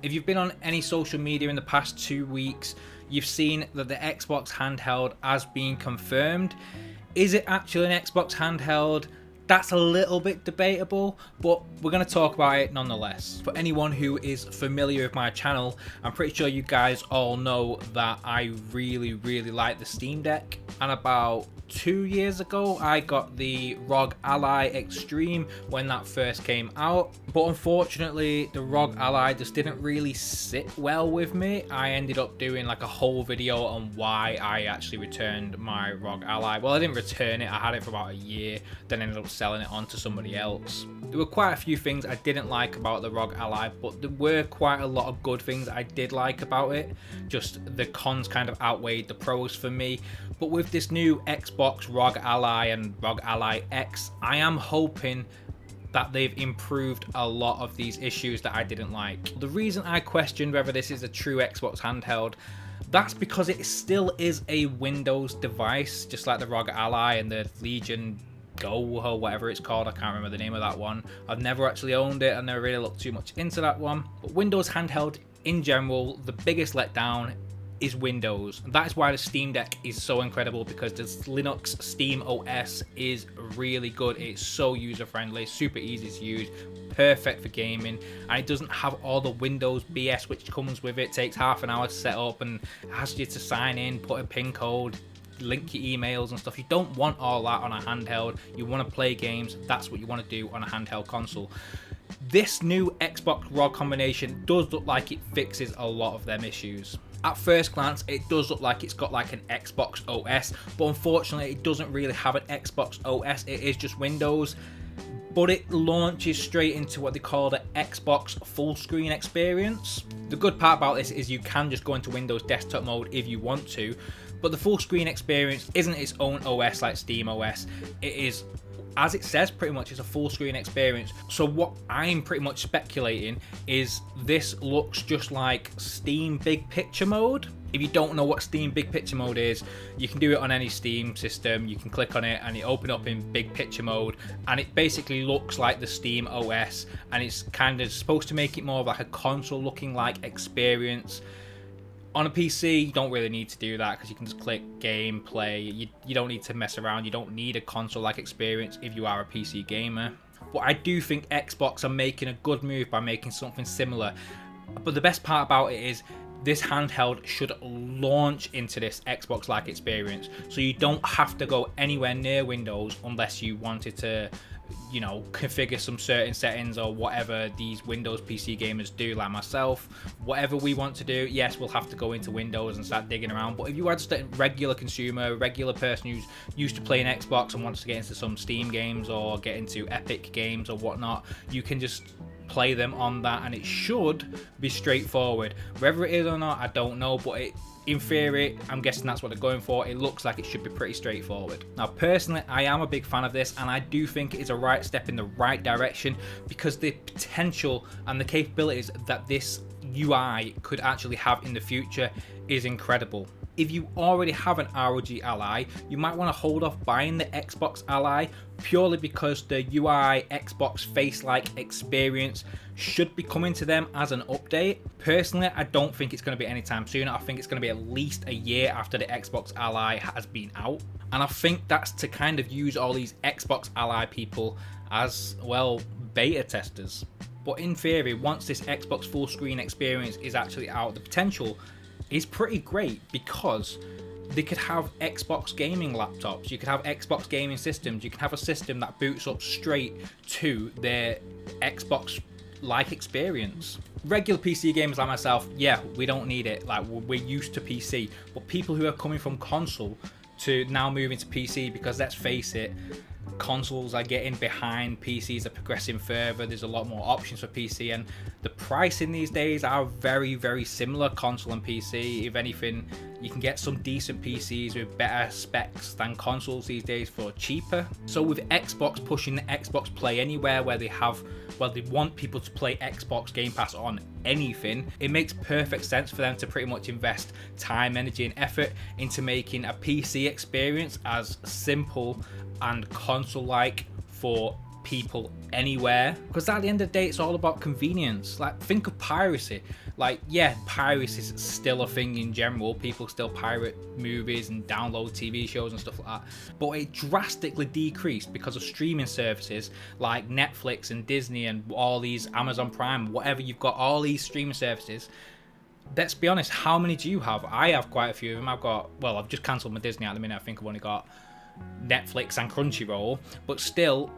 If you've been on any social media in the past 2 weeks, you've seen that the Xbox handheld has been confirmed. Is it actually an Xbox handheld? That's a little bit debatable, but we're going to talk about it nonetheless. For anyone who is familiar with my channel, I'm pretty sure you guys all know that I really like the Steam Deck. And about 2 years ago, I got the ROG Ally Extreme when that first came out. But unfortunately, the ROG Ally just didn't really sit well with me. I ended up doing like a whole video on why I actually returned my ROG Ally. Well, I didn't return it. I had it for about a year, then ended up selling it on to somebody else. There were quite a few things I didn't like about the ROG Ally, but there were quite a lot of good things I did like about it. Just the cons kind of outweighed the pros for me. But with this new Xbox ROG Ally and ROG Ally X, I am hoping that they've improved a lot of these issues that I didn't like. The reason I questioned whether this is a true Xbox handheld, that's because it still is a Windows device, just like the ROG Ally and the Legion Go or whatever it's called. I can't remember the name of that one. I've never actually owned it. I never really looked too much into that one. But Windows handheld in general, the biggest letdown is Windows. That is why the Steam Deck is so incredible, because the Linux Steam OS is really good. It's so user friendly, super easy to use, perfect for gaming, and it doesn't have all the Windows BS which comes with it. Takes half an hour to set up and asks you to sign in, put a PIN code, link your emails and stuff. You don't want all that on a handheld. You want to play games. That's what you want to do on a handheld console. This new Xbox ROG combination does look like it fixes a lot of them issues. At first glance, it does look like it's got like an Xbox OS, but unfortunately it doesn't really have an Xbox OS. It is just Windows, but it launches straight into what they call the Xbox full screen experience. The good part about this is you can just go into Windows desktop mode if you want to, but the full screen experience isn't its own OS like Steam OS. It is, as it says, pretty much it's a full screen experience. So what I'm pretty much speculating is this looks just like Steam Big Picture mode. If you don't know what Steam Big Picture mode is, you can do it on any Steam system. You can click on it and it open up in Big Picture mode, and it basically looks like the Steam OS, and it's kind of supposed to make it more of like a console looking like experience. On a PC, you don't really need to do that because you can just click game, play. You don't need to mess around. You don't need a console-like experience if you are a PC gamer. But I do think Xbox are making a good move by making something similar. But the best part about it is this handheld should launch into this Xbox-like experience. So you don't have to go anywhere near Windows unless you wanted to, you know, configure some certain settings or whatever these Windows PC gamers do, like myself. Whatever we want to do, yes, we'll have to go into Windows and start digging around. But if you are just a regular consumer, regular person who's used to playing Xbox and wants to get into some Steam games or get into Epic games or whatnot, you can just play them on that, and it should be straightforward. Whether it is or not, I don't know, but in theory, I'm guessing that's what they're going for. It looks like it should be pretty straightforward. Now, personally, I am a big fan of this, and I do think it is a right step in the right direction, because the potential and the capabilities that this UI could actually have in the future is incredible. If you already have an ROG Ally, you might want to hold off buying the Xbox Ally purely because the UI Xbox face-like experience should be coming to them as an update. Personally, I don't think it's going to be anytime soon. I think it's going to be at least a year after the Xbox Ally has been out. And I think that's to kind of use all these Xbox Ally people as, well, beta testers. But in theory, once this Xbox full screen experience is actually out, the potential is pretty great, because they could have Xbox gaming laptops, you could have Xbox gaming systems, you can have a system that boots up straight to their Xbox like experience. Regular PC gamers like myself, yeah, we don't need it, like we're used to PC, but people who are coming from console to now moving to PC, because let's face it, consoles are getting behind, PCs are progressing further, there's a lot more options for PC, and the pricing these days are very similar, console and PC. If anything, you can get some decent PCs with better specs than consoles these days for cheaper. So with Xbox pushing the Xbox Play Anywhere, where they want people to play Xbox Game Pass on anything, it makes perfect sense for them to pretty much invest time, energy and effort into making a PC experience as simple and console-like for people anywhere, because at the end of the day it's all about convenience. Like, think of piracy. Like, yeah, piracy is still a thing in general, people still pirate movies and download TV shows and stuff like that, but it drastically decreased because of streaming services like Netflix and Disney and all these Amazon Prime, whatever, you've got all these streaming services. Let's be honest, how many do you have? I have quite a few of them. I've just cancelled my Disney at the minute. I think I've only got Netflix and Crunchyroll, but still,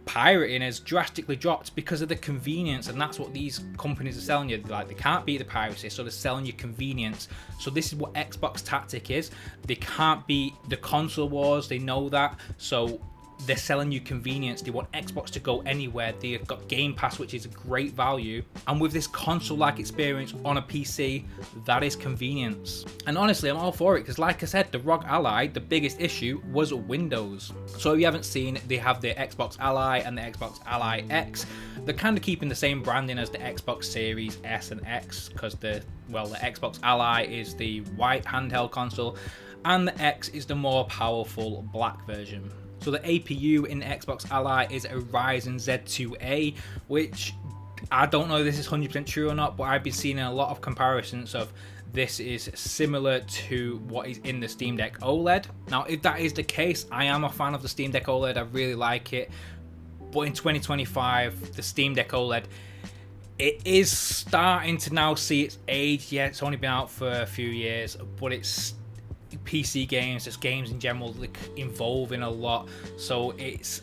pirating has drastically dropped because of the convenience, and that's what these companies are selling you. Like, they can't beat the piracy, so they're selling you convenience. So this is what Xbox tactic is. They can't beat the console wars, they know that, so they're selling you convenience. They want Xbox to go anywhere. They've got Game Pass, which is a great value, and with this console-like experience on a PC, that is convenience. And honestly, I'm all for it, because like I said, the ROG Ally, the biggest issue was Windows. So if you haven't seen, they have the Xbox Ally and the Xbox Ally X. They're kind of keeping the same branding as the Xbox Series S and X, because the Xbox Ally is the white handheld console, and the X is the more powerful black version. So the APU in the Xbox Ally is a Ryzen Z2A, which I don't know if this is 100% true or not, but I've been seeing a lot of comparisons of this is similar to what is in the Steam Deck OLED. Now, if that is the case, I am a fan of the Steam Deck OLED. I really like it. But in 2025, the Steam Deck OLED, it is starting to now see its age. Yeah, it's only been out for a few years, but it's PC games, just games in general, like, evolving a lot. So it's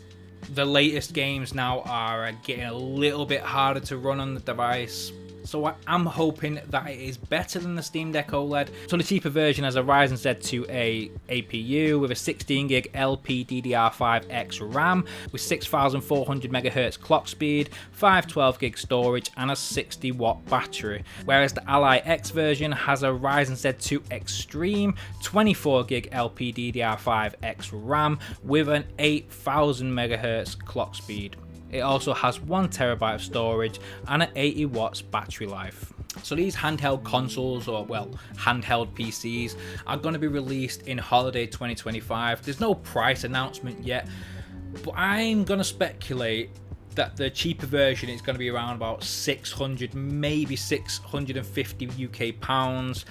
the latest games now are getting a little bit harder to run on the device. So I'm hoping that it is better than the Steam Deck OLED. So the cheaper version has a Ryzen Z2A APU with a 16GB LPDDR5X RAM with 6400 MHz clock speed, 512GB storage and a 60-watt battery. Whereas the Ally X version has a Ryzen Z2 Extreme 24GB LPDDR5X RAM with an 8000 MHz clock speed. It also has 1TB of storage and an 80 watts battery life. So these handheld consoles, or well, handheld PCs, are going to be released in holiday 2025. There's no price announcement yet, but I'm going to speculate that the cheaper version is going to be around about 600, maybe 650 UK pounds,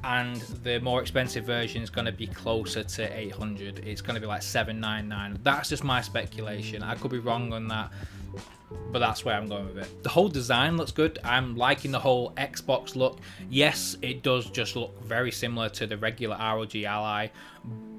and the more expensive version is going to be closer to 800. It's going to be like 799. That's just my speculation. I could be wrong on that, but that's where I'm going with it. The whole design looks good. I'm liking the whole Xbox look. Yes, it does just look very similar to the regular ROG Ally,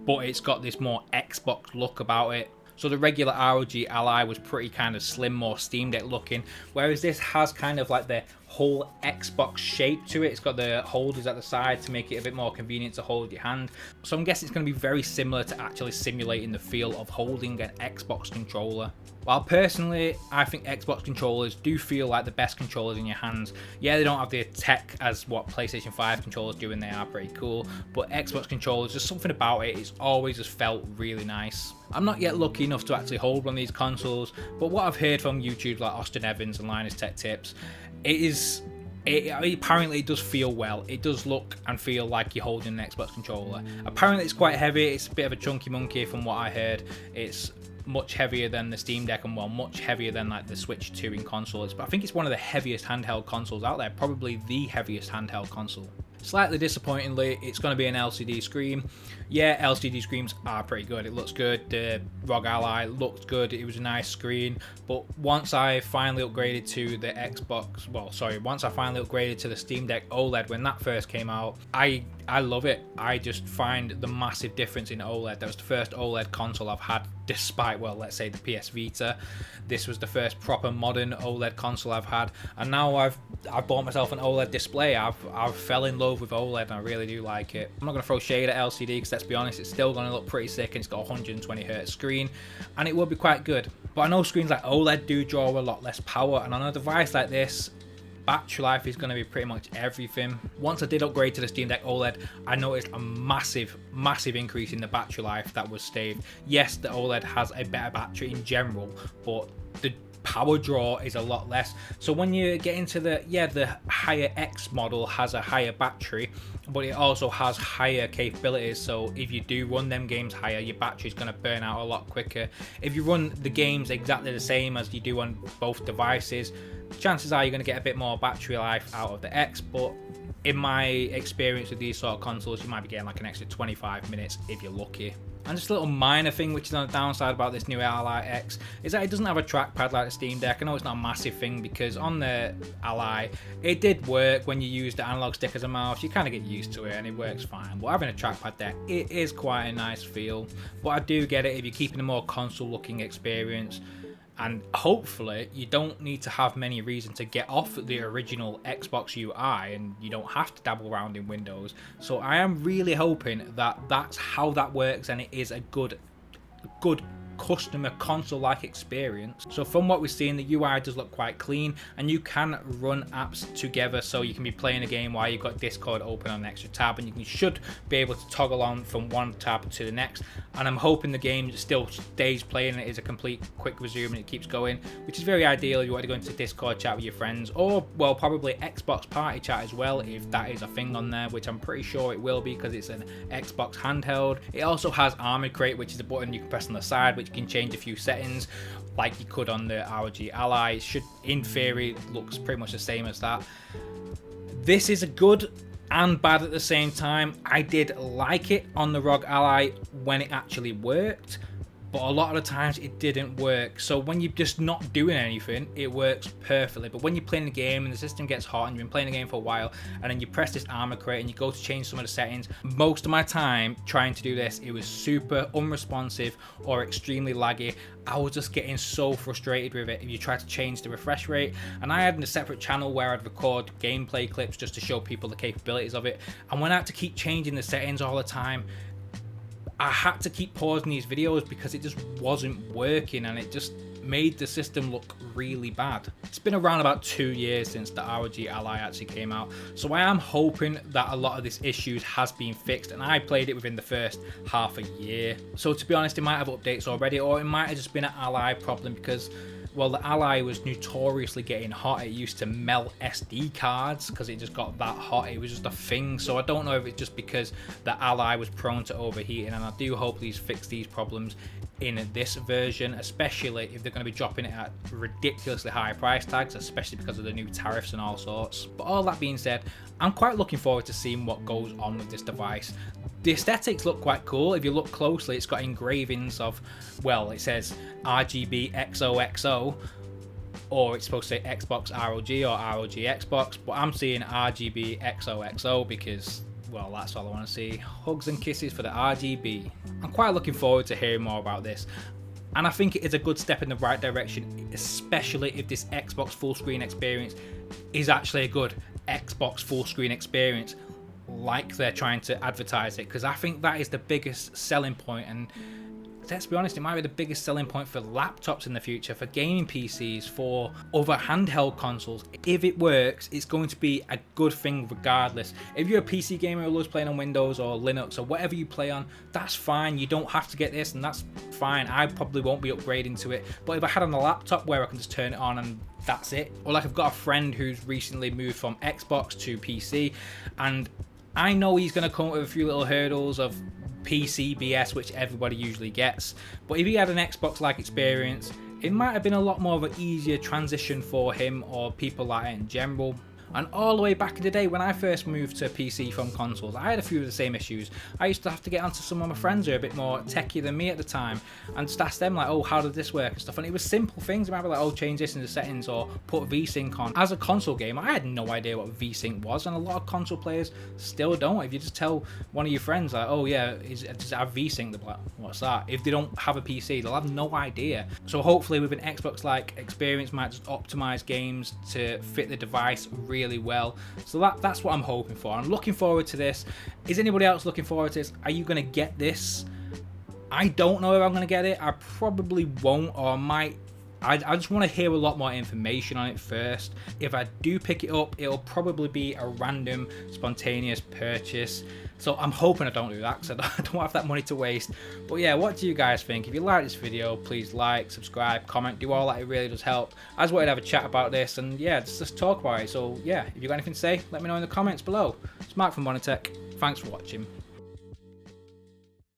but it's got this more Xbox look about it. So the regular ROG Ally was pretty kind of slim, more Steam Deck looking, whereas this has kind of like the whole Xbox shape to it. It's got the holders at the side to make it a bit more convenient to hold your hand. So I'm guessing it's going to be very similar to actually simulating the feel of holding an Xbox controller. While personally, I think Xbox controllers do feel like the best controllers in your hands. Yeah, they don't have the tech as what PlayStation 5 controllers do, and they are pretty cool, but Xbox controllers, there's something about it, it's always just felt really nice. I'm not yet lucky enough to actually hold one of these consoles, but what I've heard from YouTubers like Austin Evans and Linus Tech Tips, apparently it does feel well. It does look and feel like you're holding an Xbox controller. Apparently it's quite heavy, it's a bit of a chunky monkey from what I heard. It's much heavier than the Steam Deck and much heavier than like the Switch 2 in consoles, but I think it's one of the heaviest handheld consoles out there, probably the heaviest handheld console. Slightly disappointingly, it's going to be an LCD screen. Yeah, LCD screens are pretty good. It looks good. The ROG Ally looked good. It was a nice screen. But once I finally upgraded to the once I finally upgraded to the Steam Deck OLED when that first came out, I love it. I just find the massive difference in OLED. That was the first OLED console I've had, despite, well, let's say the PS Vita. This was the first proper modern OLED console I've had, and now I've bought myself an OLED display. I've fell in love with OLED and I really do like it. I'm not going to throw shade at LCD because let's be honest, it's still going to look pretty sick, and it's got a 120Hz screen and it will be quite good. But I know screens like OLED do draw a lot less power, and on a device like this, battery life is going to be pretty much everything. Once I did upgrade to the Steam Deck OLED, I noticed a massive increase in the battery life that was staved. Yes, the OLED has a better battery in general, but power draw is a lot less. So when you get into the higher X model has a higher battery, but it also has higher capabilities. So if you do run them games higher, your battery's going to burn out a lot quicker. If you run the games exactly the same as you do on both devices, chances are you're going to get a bit more battery life out of the X. But in my experience with these sort of consoles, you might be getting like an extra 25 minutes if you're lucky. And just a little minor thing which is on the downside about this new Ally X is that it doesn't have a trackpad like the Steam Deck. I know it's not a massive thing because on the Ally it did work when you use the analog stick as a mouse. You kind of get used to it and it works fine. But having a trackpad there, it is quite a nice feel. But I do get it if you're keeping a more console looking experience. And hopefully you don't need to have many reasons to get off the original Xbox UI and you don't have to dabble around in Windows. So I am really hoping that that's how that works and it is a good customer console-like experience. So from what we're seeing, the UI does look quite clean and you can run apps together, so you can be playing a game while you've got Discord open on an extra tab, and you should be able to toggle on from one tab to the next. And I'm hoping the game still stays playing and it is a complete quick resume and it keeps going, which is very ideal if you want to go into Discord chat with your friends, or well, probably Xbox party chat as well if that is a thing on there, which I'm pretty sure it will be because it's an Xbox handheld. It also has Armor Crate, which is a button you can press on the side which you can change a few settings like you could on the ROG Ally. It should, in theory, looks pretty much the same as that. This is a good and bad at the same time. I did like it on the ROG Ally when it actually worked, but a lot of the times it didn't work. So when you're just not doing anything, it works perfectly. But when you're playing the game and the system gets hot and you've been playing the game for a while, and then you press this Armor Crate and you go to change some of the settings, most of my time trying to do this, it was super unresponsive or extremely laggy. I was just getting so frustrated with it if you try to change the refresh rate. And I had a separate channel where I'd record gameplay clips just to show people the capabilities of it. And when I had to keep changing the settings all the time, I had to keep pausing these videos because it just wasn't working and it just made the system look really bad. It's been around about 2 years since the ROG Ally actually came out, so I am hoping that a lot of this issues has been fixed, and I played it within the first half a year. So to be honest, it might have updates already, or it might have just been an Ally problem because, well, the Ally was notoriously getting hot. It used to melt SD cards because it just got that hot. It was just a thing. So I don't know if it's just because the Ally was prone to overheating, and I do hope these fix these problems in this version, especially if they're going to be dropping it at ridiculously high price tags, especially because of the new tariffs and all sorts. But all that being said, I'm quite looking forward to seeing what goes on with this device. The aesthetics look quite cool. If you look closely, it's got engravings of, well, it says RGB XOXO, or it's supposed to say Xbox ROG or ROG Xbox, but I'm seeing RGB XOXO because, well, that's all I want to see. Hugs and kisses for the RGB. I'm quite looking forward to hearing more about this, and I think it is a good step in the right direction, especially if this Xbox full screen experience is actually a good Xbox full screen experience like they're trying to advertise it, because I think that is the biggest selling point. And let's be honest, it might be the biggest selling point for laptops in the future, for gaming PCs, for other handheld consoles. If it works, it's going to be a good thing regardless. If you're a PC gamer who loves playing on Windows or Linux or whatever you play on, that's fine. You don't have to get this, and that's fine. I probably won't be upgrading to it, but if I had on a laptop where I can just turn it on and that's it, or like I've got a friend who's recently moved from Xbox to PC, and I know he's going to come up with a few little hurdles of PC BS, which everybody usually gets, but if he had an Xbox-like experience, it might have been a lot more of an easier transition for him or people like it in general. And all the way back in the day when I first moved to PC from consoles, I had a few of the same issues. I used to have to get onto some of my friends who are a bit more techie than me at the time and just ask them like, oh, how did this work and stuff. And it was simple things. I might be like, oh, change this in the settings or put VSync on. As a console gamer, I had no idea what VSync was, and a lot of console players still don't. If you just tell one of your friends like, oh yeah, does it have VSync? They'll be like, what's that? If they don't have a PC, they'll have no idea. So hopefully with an Xbox-like experience, might just optimize games to fit the device really well. So that's what I'm hoping for. I'm looking forward to this. Is anybody else looking forward to this? Are you going to get this? I don't know if I'm going to get it. I probably won't, or I might I just want to hear a lot more information on it first. If I do pick it up, it'll probably be a random, spontaneous purchase. So I'm hoping I don't do that, because I don't have that money to waste. But yeah, what do you guys think? If you like this video, please like, subscribe, comment, do all that. It really does help. I just wanted to have a chat about this, and yeah, just talk about it. So yeah, if you got anything to say, let me know in the comments below. It's Mark from Monotech. Thanks for watching.